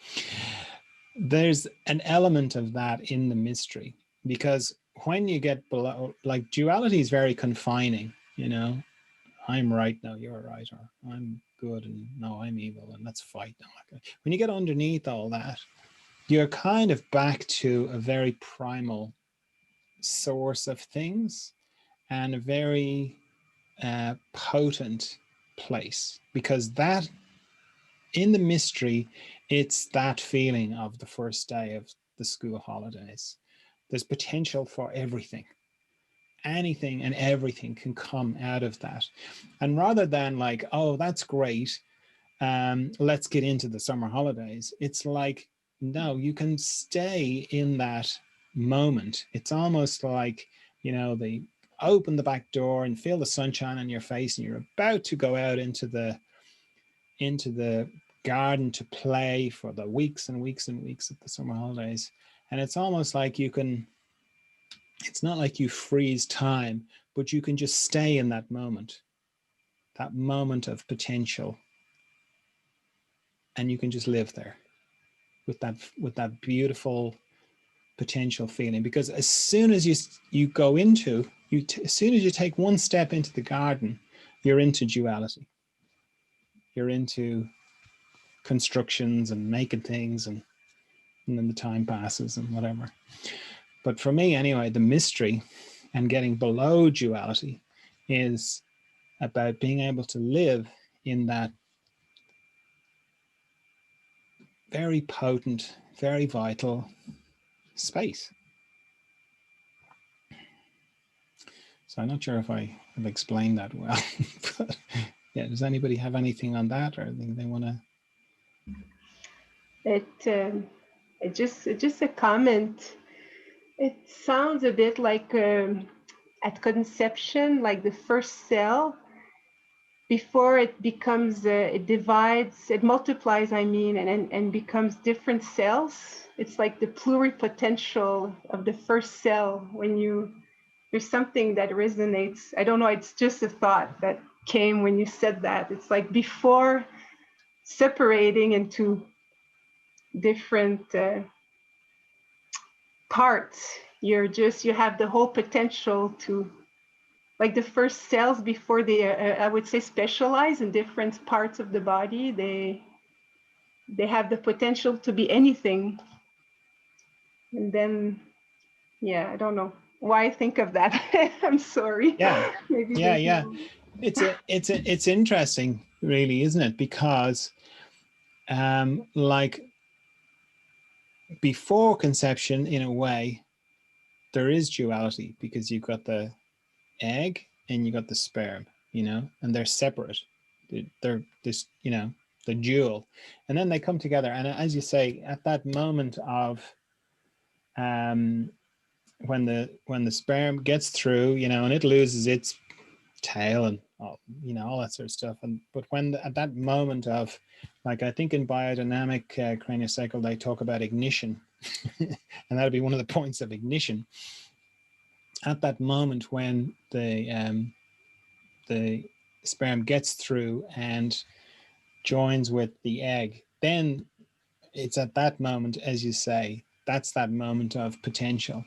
Speaker 1: There's an element of that in the mystery, because when you get below, like, duality is very confining, you know, I'm right, no, you're right, or I'm good and no, I'm evil, and let's fight. When you get underneath all that, you're kind of back to a very primal source of things and a very potent place, because that, in the mystery, it's that feeling of the first day of the school holidays. There's potential for everything. Anything and everything can come out of that. And rather than like, oh, that's great, let's get into the summer holidays, it's like, no, you can stay in that moment. It's almost like, you know, they open the back door and feel the sunshine on your face, and you're about to go out into the garden to play for the weeks and weeks and weeks of the summer holidays. And it's almost like you can, it's not like you freeze time, but you can just stay in that moment of potential, and you can just live there with that beautiful potential feeling. Because as soon as you go into, as soon as you take one step into the garden, you're into duality. You're into constructions and making things, and then the time passes and whatever. But for me anyway, the mystery and getting below duality is about being able to live in that very potent, very vital space. So I'm not sure if I have explained that well, but yeah, does anybody have anything on that, or anything they want to?
Speaker 2: Just a comment. It sounds a bit like at conception, like the first cell, before it becomes, it divides, it multiplies, I mean, and becomes different cells. It's like the pluripotential of the first cell. When there's something that resonates. I don't know, it's just a thought that came when you said that. It's like before separating into different parts, you have the whole potential to, like the first cells before they, I would say, specialize in different parts of the body. They have the potential to be anything. And then, yeah, I don't know why I think of that. I'm sorry.
Speaker 1: Yeah,
Speaker 2: Maybe
Speaker 1: yeah.
Speaker 2: no...
Speaker 1: It's interesting, really, isn't it? Because like, before conception, in a way, there is duality, because you've got the egg and you got the sperm, you know, and they're separate. They're this, you know, the dual, and then they come together. And as you say, at that moment of when the sperm gets through, you know, and it loses its tail and all, you know, all that sort of stuff. And but at that moment of, like, I think in biodynamic craniosacral they talk about ignition, and that'll be one of the points of ignition. At that moment when the sperm gets through and joins with the egg, then it's at that moment, as you say, that's that moment of potential.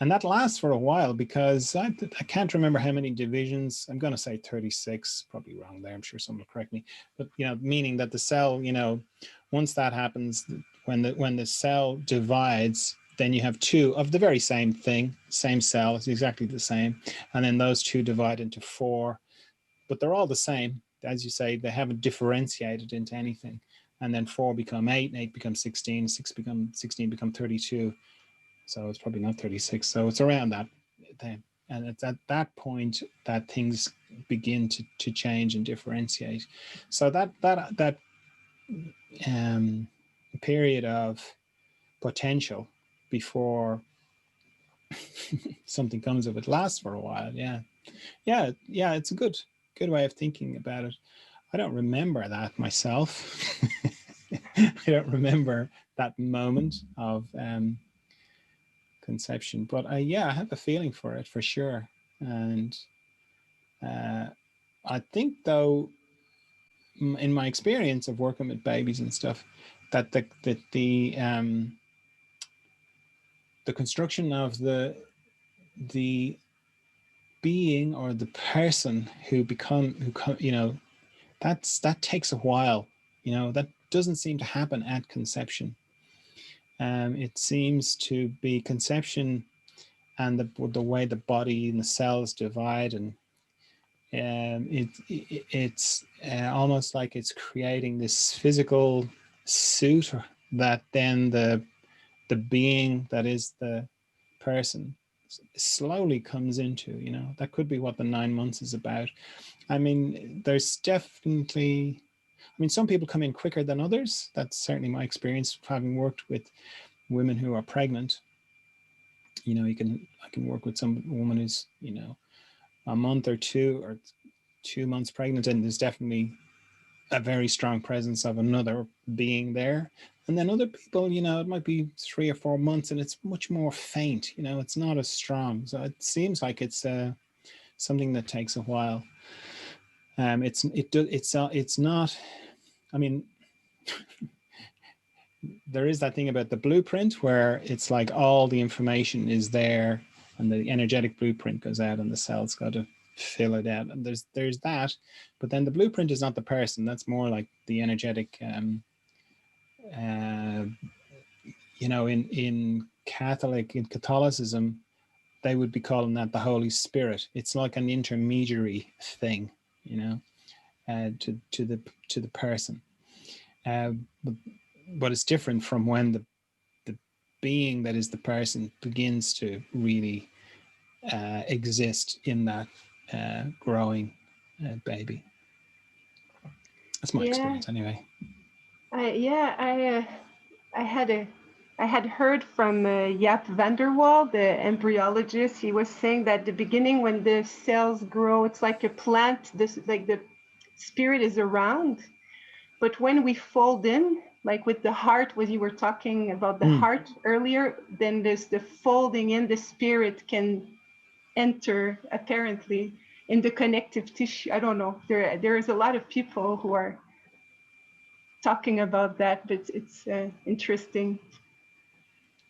Speaker 1: And that lasts for a while, because I can't remember how many divisions. I'm going to say 36, probably wrong there. I'm sure someone will correct me. But, you know, meaning that the cell, you know, once that happens, when the cell divides, then you have two of the very same thing, same cell, it's exactly the same. And then those two divide into four, but they're all the same. As you say, they haven't differentiated into anything. And then 4 become 8, and 8 becomes 16, 16 become 32. So it's probably not 36. So it's around that thing. And it's at that point that things begin to change and differentiate. So that period of potential before something comes of it lasts for a while. Yeah. It's a good way of thinking about it. I don't remember that myself. I don't remember that moment of conception, but yeah, I have a feeling for it for sure. And uh, I think, though, in my experience of working with babies and stuff, that the construction of the being or the person that takes a while. That doesn't seem to happen at conception. It seems to be conception and the way the body and the cells divide, and it's almost like it's creating this physical suit that then the being that is the person slowly comes into. That could be what the 9 months is about. I mean, there's definitely, some people come in quicker than others. That's certainly my experience, having worked with women who are pregnant. I can work with some woman who's, a month or 2 months pregnant, and there's definitely a very strong presence of another being there. And then other people, it might be 3 or 4 months and it's much more faint, it's not as strong. So it seems like it's something that takes a while. It's not, I mean, there is that thing about the blueprint where it's like all the information is there and the energetic blueprint goes out and the cell's got to fill it out. And there's that, but then the blueprint is not the person. That's more like the energetic, in Catholicism, they would be calling that the Holy Spirit. It's like an intermediary thing, to the person. But it's different from when the being that is the person begins to really exist in that growing baby. That's my experience, anyway.
Speaker 2: I had heard from Jaap van der Wal, the embryologist. He was saying that the beginning, when the cells grow, it's like a plant. This, like, the spirit is around, but when we fold in, like with the heart, when you were talking about the heart earlier, then there's the folding in. The spirit can enter, apparently, in the connective tissue. I don't know. There is a lot of people who are talking about that, but it's interesting.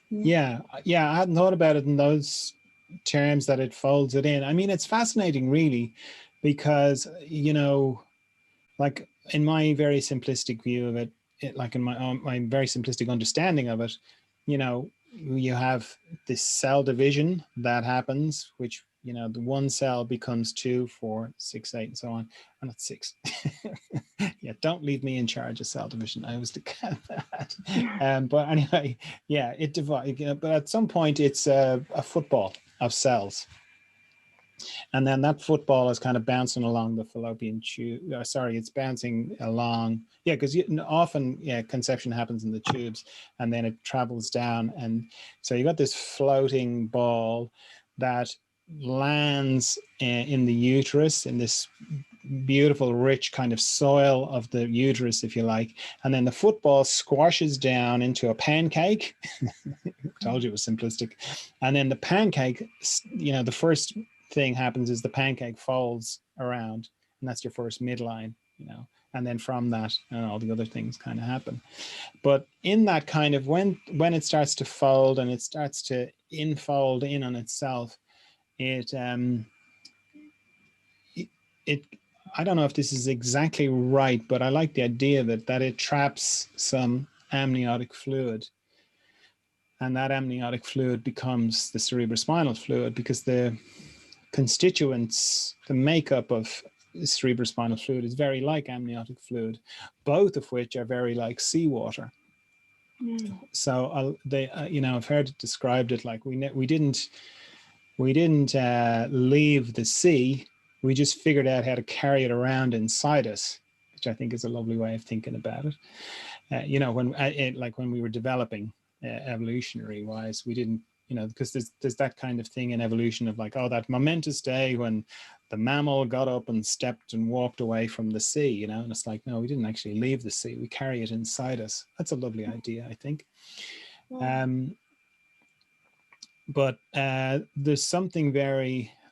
Speaker 1: Yeah, I hadn't thought about it in those terms, that it folds it in. I mean, it's fascinating, really, because like in my very simplistic view of it, like in my very simplistic understanding of it, you have this cell division that happens, which the one cell becomes 2, 4, 6, 8, and so on. And that's 6. Yeah, don't leave me in charge of cell division. I was the cat that. But anyway, yeah, it divides. But at some point, it's a football of cells. And then that football is kind of bouncing along the fallopian tube. It's bouncing along. Yeah, because often, conception happens in the tubes, and then it travels down. And so you got this floating ball that lands in the uterus, in this beautiful, rich kind of soil of the uterus, if you like. And then the football squashes down into a pancake. Told you it was simplistic. And then the pancake, the first thing happens is the pancake folds around, and that's your first midline, and then from that, all the other things kind of happen. But in that kind of, when it starts to fold and it starts to infold in on itself, it I don't know if this is exactly right, but I like the idea that it traps some amniotic fluid, and that amniotic fluid becomes the cerebrospinal fluid, because the constituents, the makeup of cerebrospinal fluid is very like amniotic fluid, both of which are very like seawater. So I've heard it described it like we didn't leave the sea, we just figured out how to carry it around inside us, which I think is a lovely way of thinking about it. When we were developing evolutionary wise, we didn't, because there's that kind of thing in evolution of like, oh, that momentous day when the mammal got up and stepped and walked away from the sea, you know, and it's like, no, we didn't actually leave the sea. We carry it inside us. That's a lovely idea, I think. But there's something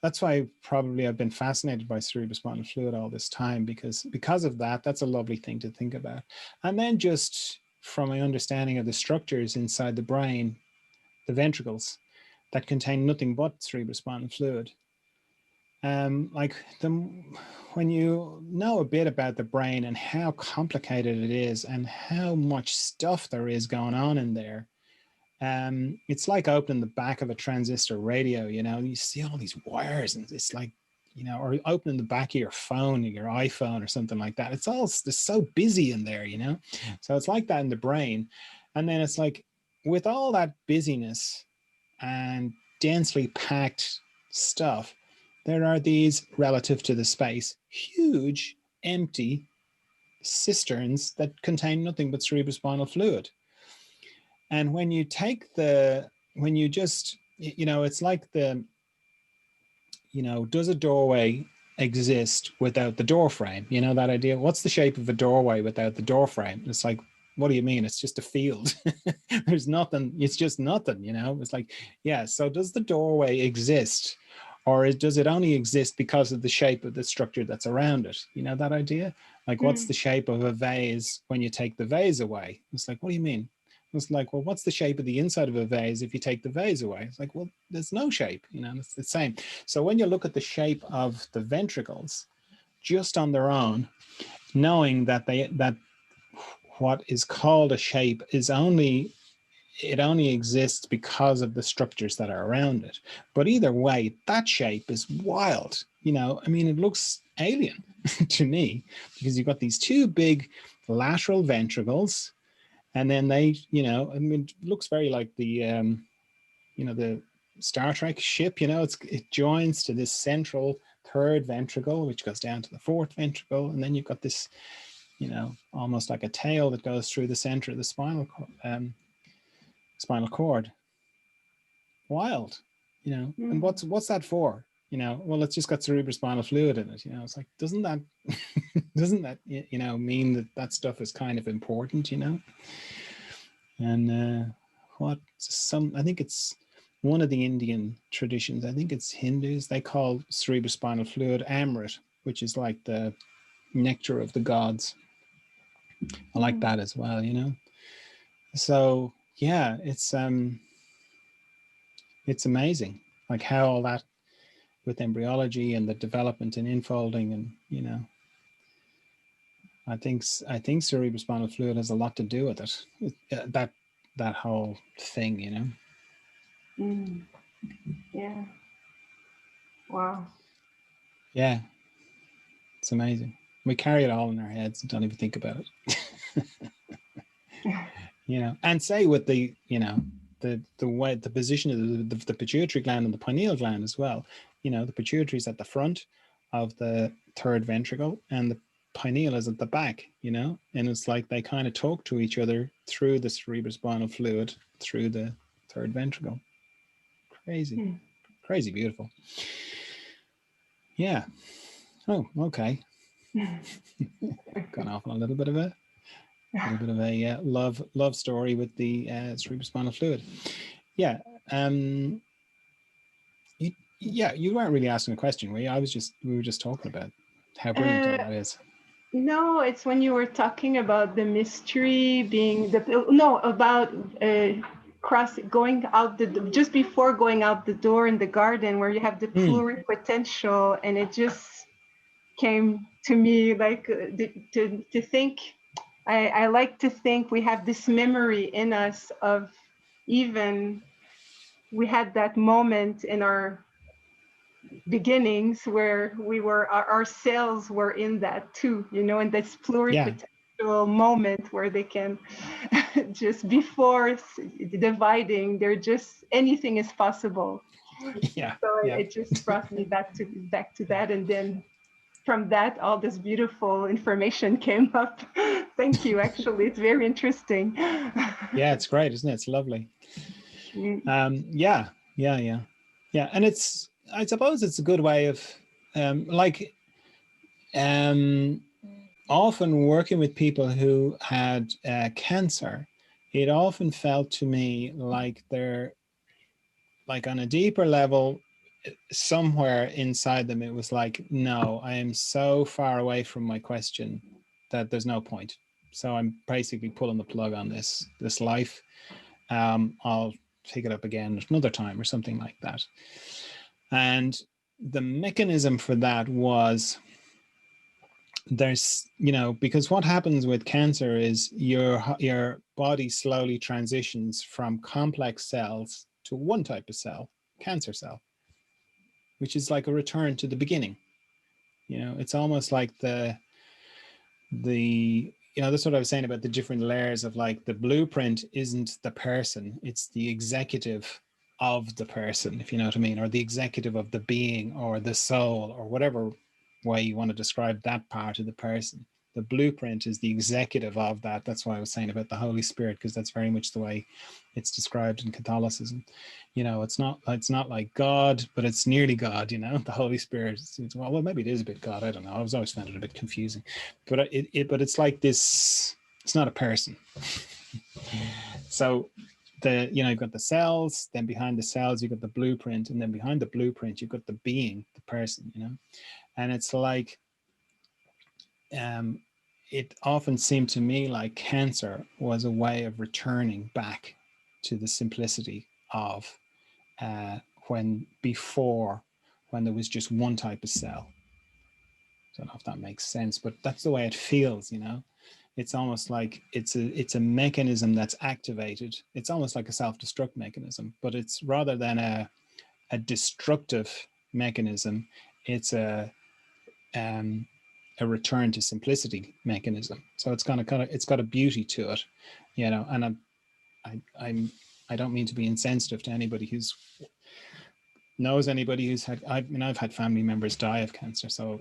Speaker 1: that's why probably I've been fascinated by cerebrospinal fluid all this time, because of that. That's a lovely thing to think about. And then just from my understanding of the structures inside the brain, the ventricles that contain nothing but cerebrospinal fluid. When you know a bit about the brain and how complicated it is and how much stuff there is going on in there, it's like opening the back of a transistor radio. You know, you see all these wires, and it's like, you know, or opening the back of your phone, your iPhone or something like that. It's so busy in there, you know. So it's like that in the brain. And then it's like, with all that busyness and densely packed stuff, there are these, relative to the space, huge empty cisterns that contain nothing but cerebrospinal fluid. And when you just, you know, it's like you know, does a doorway exist without the door frame? You know, that idea. What's the shape of a doorway without the door frame? It's like, what do you mean? It's just a field. There's nothing. It's just nothing, you know? It's like, yeah. So does the doorway exist, or does it only exist because of the shape of the structure that's around it? You know, that idea? Like, what's the shape of a vase when you take the vase away? It's like, what do you mean? It's like, well, what's the shape of the inside of a vase if you take the vase away? It's like, well, there's no shape, you know, it's the same. So when you look at the shape of the ventricles just on their own, knowing that what is called a shape only exists because of the structures that are around it. But either way, that shape is wild. You know, I mean, it looks alien to me, because you've got these two big lateral ventricles. And then they, you know, I mean, it looks very like the, you know, the Star Trek ship, you know, it joins to this central third ventricle, which goes down to the fourth ventricle. And then you've got this, you know, almost like a tail that goes through the center of the spinal cord. Wild, you know, and what's that for? You know, well, it's just got cerebrospinal fluid in it. You know, it's like, doesn't that, you know, mean that stuff is kind of important, you know? And I think it's one of the Indian traditions. I think it's Hindus. They call cerebrospinal fluid Amrit, which is like the nectar of the gods. I like that as well, you know? So yeah, it's amazing, like how all that with embryology and the development and infolding, and, you know, I think cerebrospinal fluid has a lot to do with it. That whole thing, you know.
Speaker 2: Yeah. Wow.
Speaker 1: Yeah, it's amazing. We carry it all in our heads and don't even think about it. You know, and say with the, you know, the way, the position of the pituitary gland and the pineal gland as well. You know, the pituitary is at the front of the third ventricle and the pineal is at the back, you know, and it's like they kind of talk to each other through the cerebrospinal fluid through the third ventricle. Crazy beautiful. Yeah. Oh, okay. Gone off on a little bit of a love story with the cerebrospinal fluid. Yeah. You weren't really asking a question, were you? We were just talking about how brilliant all that is.
Speaker 2: No, it's when you were talking about the mystery being about going out just before going out the door in the garden, where you have the pluripotential, and it just came to me like to think. I like to think we have this memory in us of, even we had that moment in our beginnings where our cells were in that too, you know, in this pluripotential moment where they can just before dividing, they're just, anything is possible. It just brought me back to that, and then from that all this beautiful information came up. Thank you. Actually, it's very interesting.
Speaker 1: Yeah, it's great, isn't it? It's lovely. Yeah, and I suppose it's a good way of like um, often working with people who had cancer, it often felt to me like they're like on a deeper level, somewhere inside them, it was like, no, I am so far away from my question that there's no point. So I'm basically pulling the plug on this life. I'll pick it up again another time or something like that. And the mechanism for that was there's, because what happens with cancer is your body slowly transitions from complex cells to one type of cell, cancer cell, which is like a return to the beginning. It's almost like the that's what I was saying about the different layers of, like, the blueprint isn't the person, it's the executive of the person, if you know what I mean, or the executive of the being or the soul or whatever way you want to describe that part of the person. The blueprint is the executive of that. That's why I was saying about the Holy Spirit, because that's very much the way it's described in Catholicism. It's not like God, but it's nearly God. The Holy Spirit. Well, maybe it is a bit God. I don't know. I was always found it a bit confusing, but it's like this. It's not a person. So you've got the cells, then behind the cells you've got the blueprint, and then behind the blueprint you've got the being, the person. And it's like, it often seemed to me like cancer was a way of returning back to the simplicity of when there was just one type of cell. I don't know if that makes sense, but that's the way it feels. It's almost like it's a mechanism that's activated. It's almost like a self-destruct mechanism, but it's rather than a destructive mechanism, it's a return to simplicity mechanism. So it's it's got a beauty to it, and I don't mean to be insensitive to anybody who's knows anybody who's had. I've had family members die of cancer, so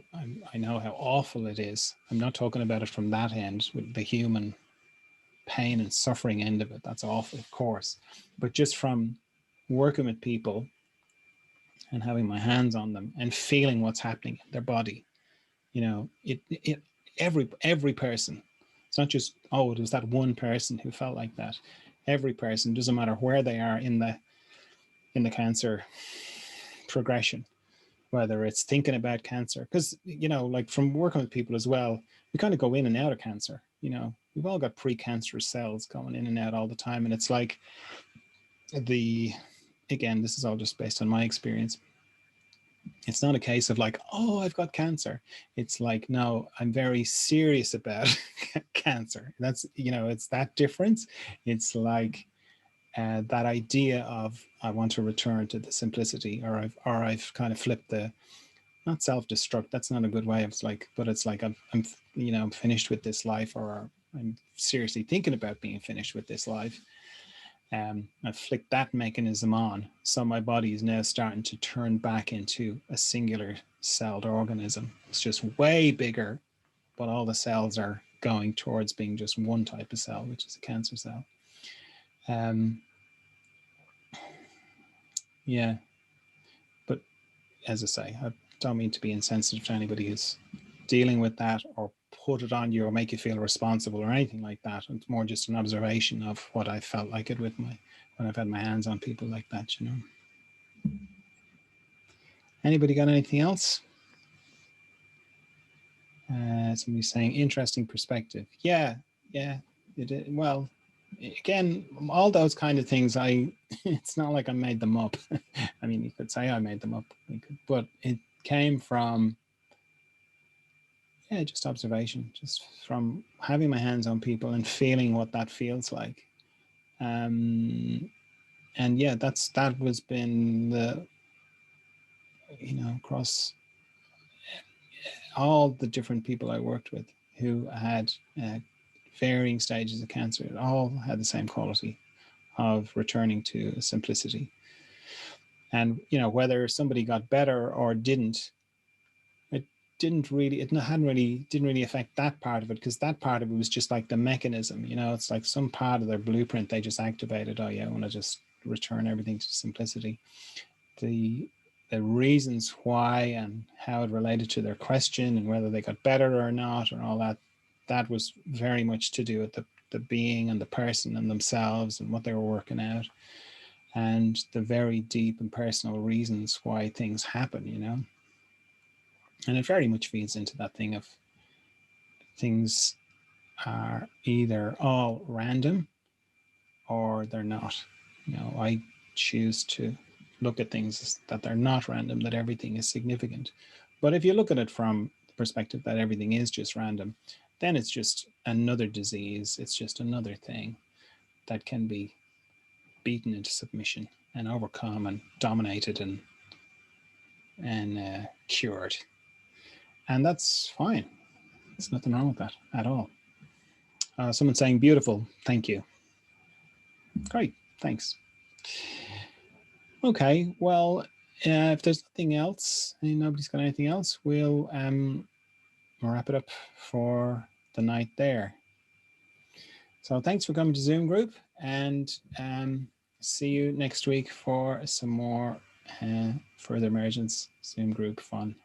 Speaker 1: I know how awful it is. I'm not talking about it from that end, with the human pain and suffering end of it. That's awful, of course, but just from working with people and having my hands on them and feeling what's happening in their body, it every person. It's not just, oh, it was that one person who felt like that. Every person, doesn't matter where they are in the cancer progression, whether it's thinking about cancer, because like from working with people as well, we kind of go in and out of cancer. We've all got precancerous cells going in and out all the time, and it's like again, this is all just based on my experience. It's not a case of like, oh, I've got cancer. It's like, no, I'm very serious about cancer. That's, it's that difference. It's like that idea of, I want to return to the simplicity, or I've kind of flipped the, not self-destruct. That's not a good way of, like, but it's like I'm finished with this life, or I'm seriously thinking about being finished with this life. I've flicked that mechanism on, so my body is now starting to turn back into a singular celled organism. It's just way bigger, but all the cells are going towards being just one type of cell, which is a cancer cell. Yeah, but as I say, I don't mean to be insensitive to anybody who's dealing with that, or put it on you, or make you feel responsible, or anything like that. It's more just an observation of what I felt like it with when I've had my hands on people like that. Anybody got anything else? Somebody's saying interesting perspective. Yeah. Well, again, all those kind of things, it's not like I made them up. I mean, you could say I made them up, but it came from, just observation, just from having my hands on people and feeling what that feels like. And yeah, that was been the, across all the different people I worked with who had varying stages of cancer, it all had the same quality of returning to simplicity. And whether somebody got better or didn't, it didn't really affect that part of it, because that part of it was just like the mechanism. It's like some part of their blueprint they just activated. Oh yeah, I want to just return everything to simplicity. the reasons why and how it related to their question and whether they got better or not and all that, that was very much to do with the being and the person and themselves and what they were working out, and the very deep and personal reasons why things happen, you know. And it very much feeds into that thing of things are either all random or they're not. You know, I choose to look at things that they're not random, that everything is significant. But if you look at it from the perspective that everything is just random, then it's just another disease. It's just another thing that can be beaten into submission and overcome and dominated and cured. And that's fine. There's nothing wrong with that at all. Someone saying beautiful. Thank you. Great. Thanks. Okay. Well, if there's nothing else, nobody's got anything else, we'll wrap it up for the night there. So thanks for coming to Zoom group, and see you next week for some more further Emergence Zoom group fun.